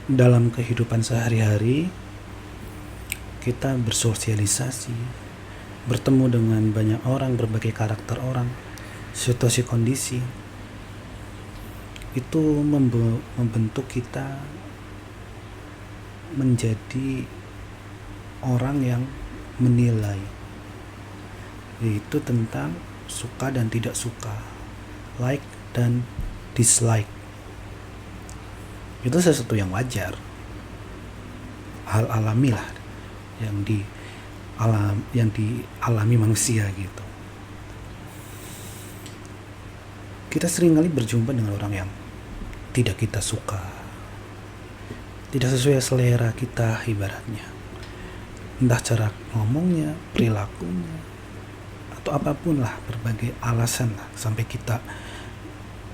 dalam kehidupan sehari-hari kita bersosialisasi, bertemu dengan banyak orang, berbagai karakter orang, situasi kondisi itu membentuk kita menjadi orang yang menilai, yaitu tentang suka dan tidak suka, like dan dislike. Itu sesuatu yang wajar, hal alami lah yang dialami manusia gitu. Kita seringkali berjumpa dengan orang yang tidak kita suka, tidak sesuai selera kita ibaratnya, entah cara ngomongnya, perilakunya, atau apapun lah, berbagai alasan lah, sampai kita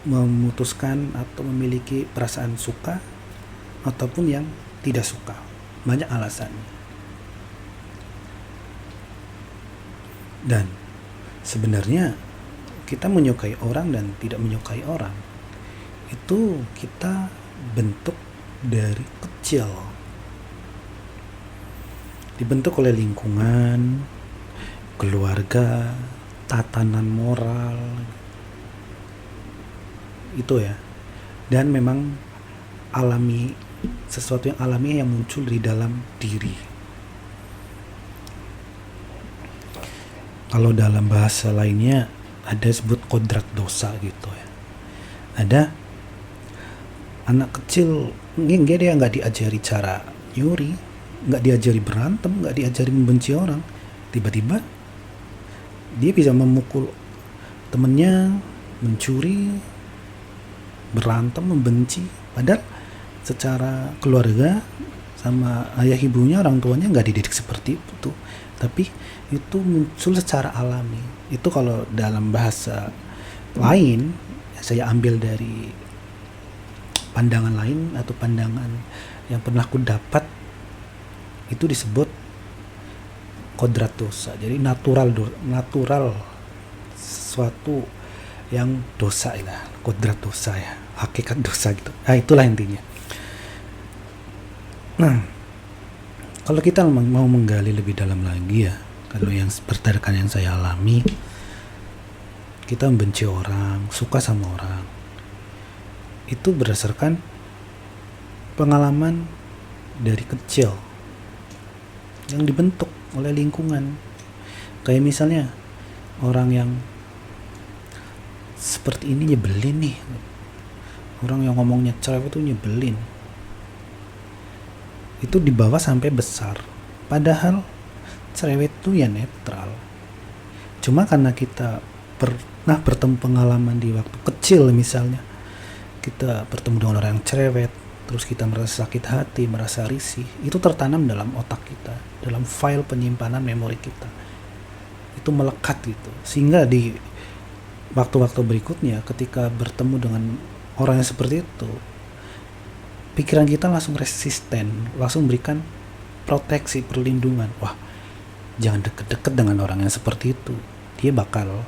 memutuskan atau memiliki perasaan suka ataupun yang tidak suka. Banyak alasannya. Dan sebenarnya kita menyukai orang dan tidak menyukai orang itu kita bentuk dari kecil, dibentuk oleh lingkungan, keluarga, tatanan moral itu ya. Dan memang alami, sesuatu yang alami yang muncul di dalam diri. Kalau dalam bahasa lainnya ada sebut kodrat dosa gitu ya. Ada anak kecil dia nggak diajari cara nyuri, nggak diajari berantem, nggak diajari membenci orang, tiba-tiba dia bisa memukul temennya, mencuri, berantem, membenci. Padahal secara keluarga sama ayah ibunya, orang tuanya nggak dididik seperti itu, tapi itu muncul secara alami. Itu kalau dalam bahasa lain saya ambil dari pandangan lain atau pandangan yang pernah aku dapat, itu disebut kodrat dosa. Jadi natural sesuatu yang dosa lah, kodrat dosa ya, hakikat dosa gitu. Nah itulah intinya. Nah kalau kita mau menggali lebih dalam lagi ya, kalau yang berdasarkan yang saya alami, kita membenci orang, suka sama orang, itu berdasarkan pengalaman dari kecil yang dibentuk oleh lingkungan. Kayak misalnya orang yang seperti ini nyebelin nih, orang yang ngomongnya cerewet itu nyebelin, itu dibawa sampai besar. Padahal cerewet itu ya netral, cuma karena kita pernah bertemu pengalaman di waktu kecil, misalnya kita bertemu dengan orang yang cerewet, terus kita merasa sakit hati, merasa risih, itu tertanam dalam otak kita, dalam file penyimpanan memori kita, itu melekat gitu. Sehingga di waktu-waktu berikutnya ketika bertemu dengan orang yang seperti itu, pikiran kita langsung resisten, langsung berikan proteksi, perlindungan. Wah, jangan deket-deket dengan orang yang seperti itu, dia bakal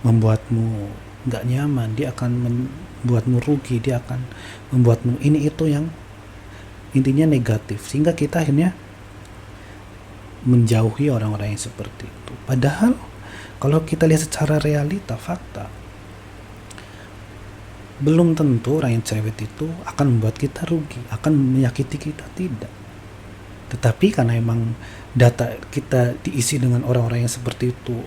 membuatmu gak nyaman, dia akan membuatmu rugi, dia akan membuatmu ini itu yang intinya negatif. Sehingga kita akhirnya menjauhi orang-orang yang seperti itu. Padahal kalau kita lihat secara realita, fakta, belum tentu orang yang cerewet itu akan membuat kita rugi, akan menyakiti kita, tidak. Tetapi karena emang data kita diisi dengan orang-orang yang seperti itu,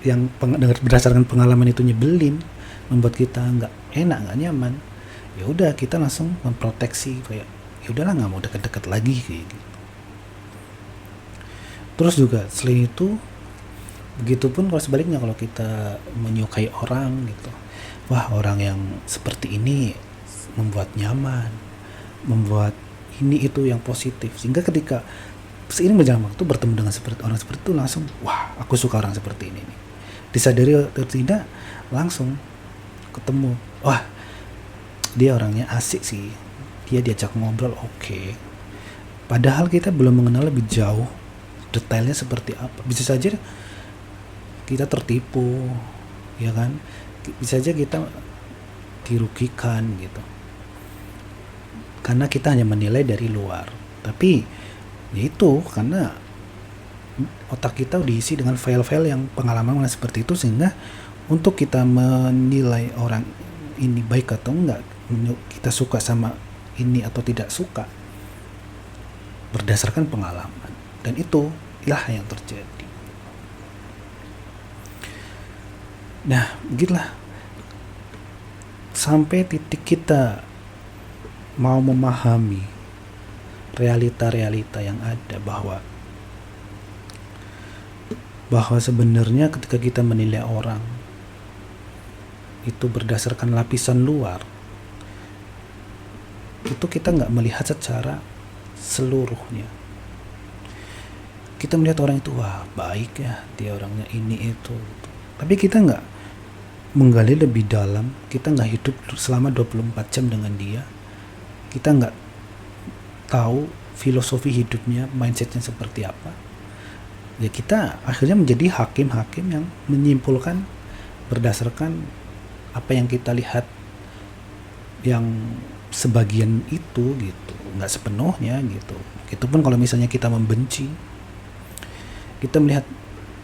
yang berdasarkan pengalaman itu nyebelin, membuat kita nggak enak, nggak nyaman, ya udah kita langsung memproteksi, kayak ya udahlah nggak mau deket-deket lagi kayak gitu. Terus juga selain itu, begitupun kalau sebaliknya, kalau kita menyukai orang gitu, wah orang yang seperti ini membuat nyaman, membuat ini itu yang positif, sehingga ketika seiring berjalan waktu bertemu dengan orang seperti itu, langsung wah aku suka orang seperti ini nih. Disadari atau tidak, langsung ketemu, wah dia orangnya asik sih, dia diajak ngobrol oke. Padahal kita belum mengenal lebih jauh detailnya seperti apa. Bisa saja kita tertipu, ya kan, bisa saja kita dirugikan gitu. karena kita hanya menilai dari luar. Tapi ya itu karena otak kita diisi dengan file-file yang pengalaman seperti itu, sehingga untuk kita menilai orang ini baik atau enggak, kita suka sama ini atau tidak suka, berdasarkan pengalaman. Dan itulah yang terjadi. Nah, begitulah sampai titik kita mau memahami realita-realita yang ada, bahwa sebenarnya ketika kita menilai orang itu berdasarkan lapisan luar, itu kita nggak melihat secara seluruhnya. Kita melihat orang itu, wah baik ya, dia orangnya ini itu, tapi kita nggak menggali lebih dalam. Kita nggak hidup selama 24 jam dengan dia, kita nggak tahu filosofi hidupnya, mindsetnya seperti apa. Ya kita akhirnya menjadi hakim-hakim yang menyimpulkan berdasarkan apa yang kita lihat, yang sebagian itu gitu, nggak sepenuhnya gitu. Itu pun kalau misalnya kita membenci, kita melihat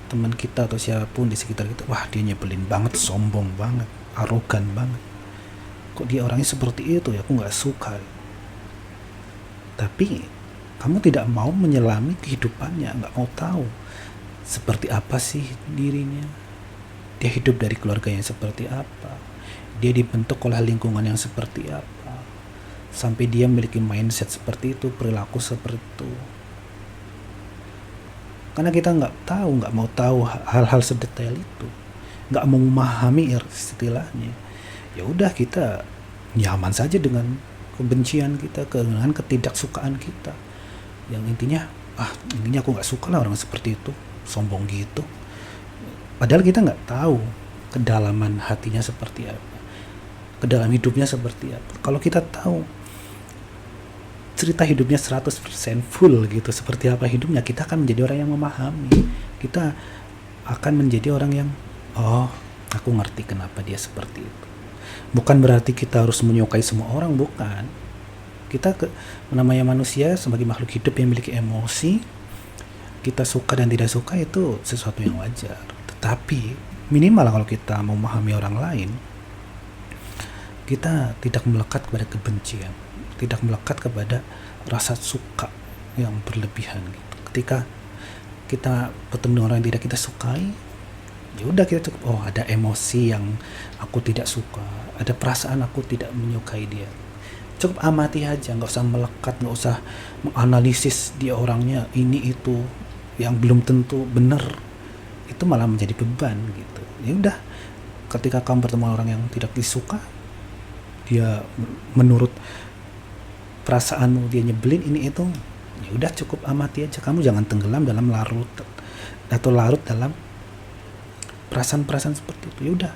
teman kita atau siapapun di sekitar kita, wah dia nyebelin banget, sombong banget, arogan banget, kok dia orangnya seperti itu ya, aku nggak suka. Tapi kamu tidak mau menyelami kehidupannya, nggak mau tahu seperti apa sih dirinya, dia hidup dari keluarga yang seperti apa, dia dibentuk oleh lingkungan yang seperti apa, sampai dia memiliki mindset seperti itu, perilaku seperti itu. Karena kita nggak mau tahu hal-hal sedetail itu, nggak mau memahami istilahnya, ya udah kita nyaman saja dengan kebencian kita, dengan ketidaksukaan kita, yang intinya aku nggak suka lah orang seperti itu, sombong gitu. Padahal kita nggak tahu kedalaman hatinya seperti apa, kedalam hidupnya seperti apa. Kalau kita tahu cerita hidupnya 100% full gitu, seperti apa hidupnya, kita akan menjadi orang yang memahami. Kita akan menjadi orang yang, oh aku ngerti kenapa dia seperti itu. Bukan berarti kita harus menyukai semua orang, bukan. Kita namanya manusia sebagai makhluk hidup yang memiliki emosi, kita suka dan tidak suka itu sesuatu yang wajar. Tetapi minimal kalau kita memahami orang lain, kita tidak melekat kepada kebencian, tidak melekat kepada rasa suka yang berlebihan gitu. Ketika kita bertemu dengan orang yang tidak kita sukai, ya udah kita cukup, oh ada emosi yang aku tidak suka, ada perasaan aku tidak menyukai dia, cukup amati aja, nggak usah melekat, nggak usah menganalisis dia orangnya ini itu yang belum tentu benar. Itu malah menjadi beban gitu. Ya udah, ketika kamu bertemu orang yang tidak disuka, dia menurut perasaanmu dia nyebelin ini itu, ya udah cukup amati aja. Kamu jangan tenggelam dalam larut dalam perasaan-perasaan seperti itu. Ya udah,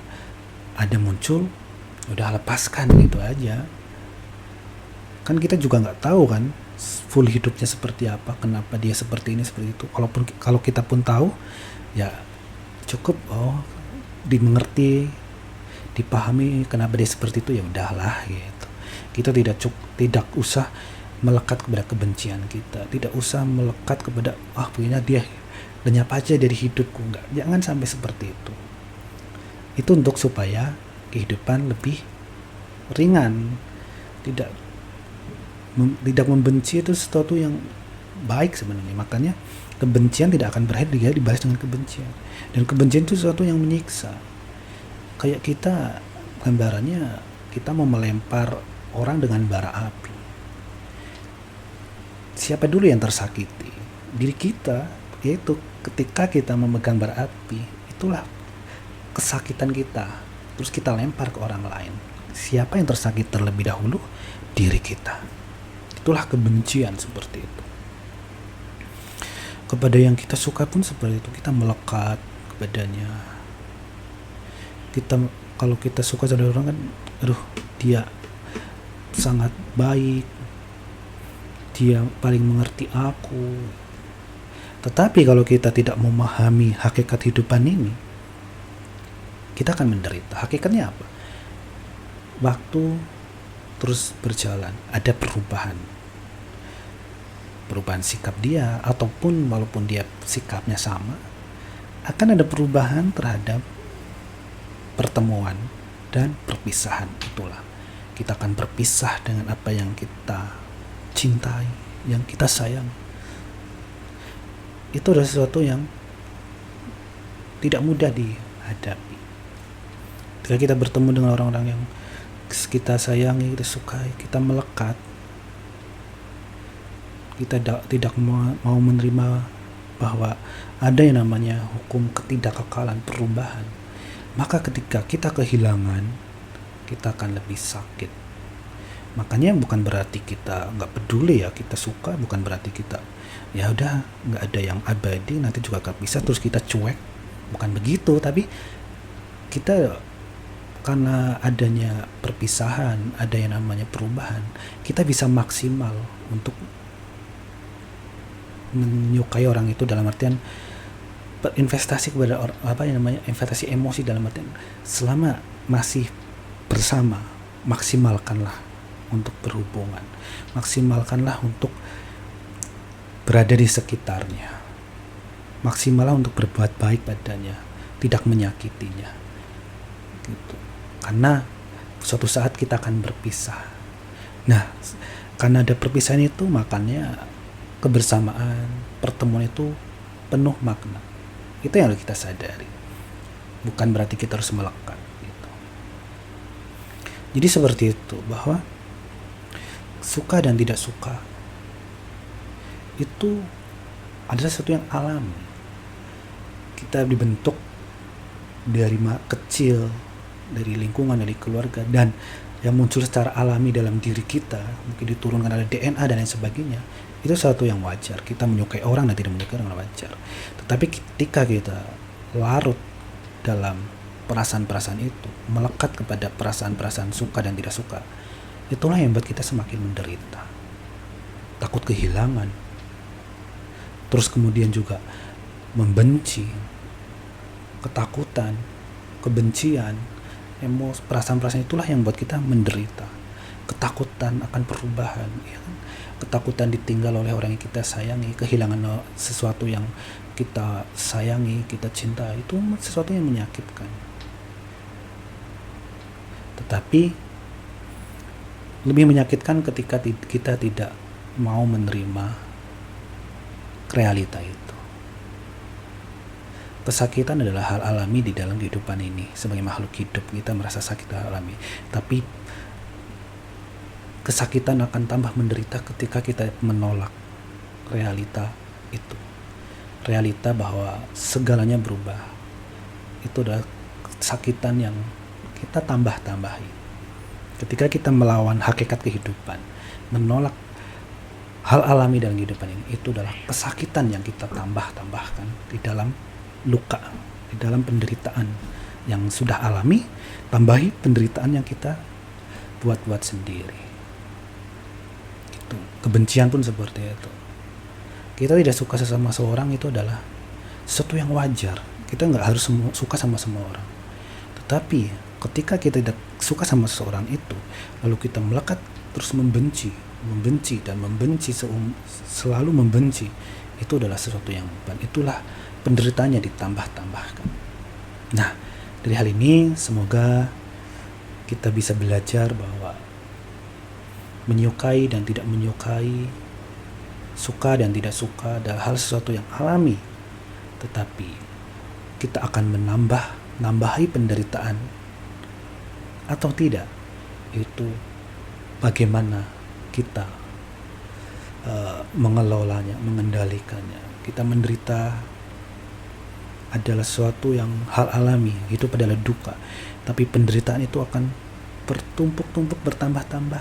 ada muncul, udah lepaskan gitu aja. Kan kita juga nggak tahu kan full hidupnya seperti apa, kenapa dia seperti ini seperti itu. Kalau kita pun tahu, ya cukup dimengerti, dipahami kenapa dia seperti itu, ya udahlah gitu. Kita tidak usah melekat kepada kebencian kita, tidak usah melekat kepada punya dia lenyap aja dari hidupku, enggak, jangan sampai seperti itu. Itu untuk supaya kehidupan lebih ringan. Tidak membenci itu sesuatu yang baik sebenarnya. Makanya kebencian tidak akan berakhir dia dibalas dengan kebencian, dan kebencian itu sesuatu yang menyiksa. Kayak kita, gambarannya kita mau melempar orang dengan bara api. Siapa dulu yang tersakiti? Diri kita. Yaitu ketika kita memegang bara api, itulah kesakitan kita, terus kita lempar ke orang lain. Siapa yang tersakiti terlebih dahulu? Diri kita. Itulah kebencian seperti itu. Kepada yang kita suka pun seperti itu, kita melekat kepadanya. Kalau kita suka sama orang kan, dia sangat baik, dia paling mengerti aku. Tetapi kalau kita tidak memahami hakikat hidupan ini, kita akan menderita. Hakikatnya apa? Waktu terus berjalan, ada perubahan sikap dia, ataupun walaupun dia sikapnya sama, akan ada perubahan terhadap pertemuan dan perpisahan. Itulah, kita akan berpisah dengan apa yang kita cintai, yang kita sayang. Itu adalah sesuatu yang tidak mudah dihadapi. Ketika kita bertemu dengan orang-orang yang kita sayangi, kita sukai, kita melekat, kita tidak mau menerima bahwa ada yang namanya hukum ketidakkekalan, perubahan, maka ketika kita kehilangan, kita akan lebih sakit. Makanya bukan berarti kita nggak peduli ya, kita suka, bukan berarti kita ya udah nggak ada yang abadi, nanti juga gak bisa, terus kita cuek, bukan begitu. Tapi kita, karena adanya perpisahan, ada yang namanya perubahan, kita bisa maksimal untuk menyukai orang itu, dalam artian berinvestasi kepada investasi emosi, dalam artian selama masih bersama, maksimalkanlah untuk berhubungan, maksimalkanlah untuk berada di sekitarnya, maksimallah untuk berbuat baik padanya, tidak menyakitinya gitu. Karena suatu saat kita akan berpisah. Nah, karena ada perpisahan itu, makanya kebersamaan, pertemuan itu penuh makna. Itu yang harus kita sadari. Bukan berarti kita harus melekat gitu. Jadi seperti itu, bahwa suka dan tidak suka itu adalah sesuatu yang alami. Kita dibentuk dari kecil, dari lingkungan, dari keluarga, dan yang muncul secara alami dalam diri kita, mungkin diturunkan oleh DNA dan lain sebagainya. Itu sesuatu yang wajar. Kita menyukai orang dan tidak menyukai orang wajar. Tetapi ketika kita larut dalam perasaan-perasaan itu, melekat kepada perasaan-perasaan suka dan tidak suka, itulah yang membuat kita semakin menderita, takut kehilangan, terus kemudian juga membenci, ketakutan, kebencian, emosi, perasaan-perasaan itulah yang membuat kita menderita. Ketakutan akan perubahan, ya kan? Ketakutan ditinggal oleh orang yang kita sayangi, kehilangan sesuatu yang kita sayangi, kita cinta, itu sesuatu yang menyakitkan. Tetapi lebih menyakitkan ketika kita tidak mau menerima realita itu. Kesakitan adalah hal alami di dalam kehidupan ini. Sebagai makhluk hidup, kita merasa sakit alami. Tapi kesakitan akan tambah menderita ketika kita menolak realita itu. Realita bahwa segalanya berubah. Itu adalah kesakitan yang kita tambah-tambahi. Ketika kita melawan hakikat kehidupan, menolak hal alami dalam kehidupan ini, itu adalah kesakitan yang kita tambahkan di dalam luka, di dalam penderitaan yang sudah alami, tambahi penderitaan yang kita buat-buat sendiri. Gitu. Kebencian pun seperti itu. Kita tidak suka sesama seorang, itu adalah sesuatu yang wajar. Kita nggak harus suka sama semua orang. Tetapi ketika kita tidak suka sama seseorang itu, lalu kita melekat terus membenci dan membenci, selalu membenci, itu adalah sesuatu yang beban. Itulah penderitaannya ditambah-tambahkan. Nah, dari hal ini semoga kita bisa belajar bahwa menyukai dan tidak menyukai, suka dan tidak suka adalah hal sesuatu yang alami. Tetapi kita akan nambahi penderitaan atau tidak, itu bagaimana kita mengelolanya, mengendalikannya. Kita menderita adalah sesuatu yang hal alami, hidup adalah duka. Tapi penderitaan itu akan bertumpuk-tumpuk, bertambah-tambah.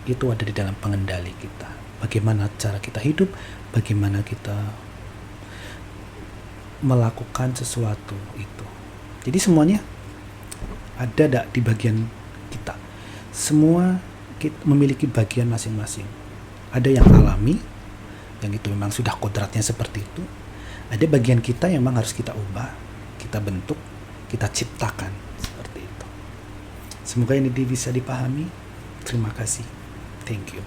Itu ada di dalam pengendali kita. Bagaimana cara kita hidup, bagaimana kita melakukan sesuatu itu. Jadi semuanya ada di bagian kita. Semua kita memiliki bagian masing-masing. Ada yang alami, yang itu memang sudah kodratnya seperti itu. Ada bagian kita yang memang harus kita ubah, kita bentuk, kita ciptakan seperti itu. Semoga ini bisa dipahami. Terima kasih. Thank you.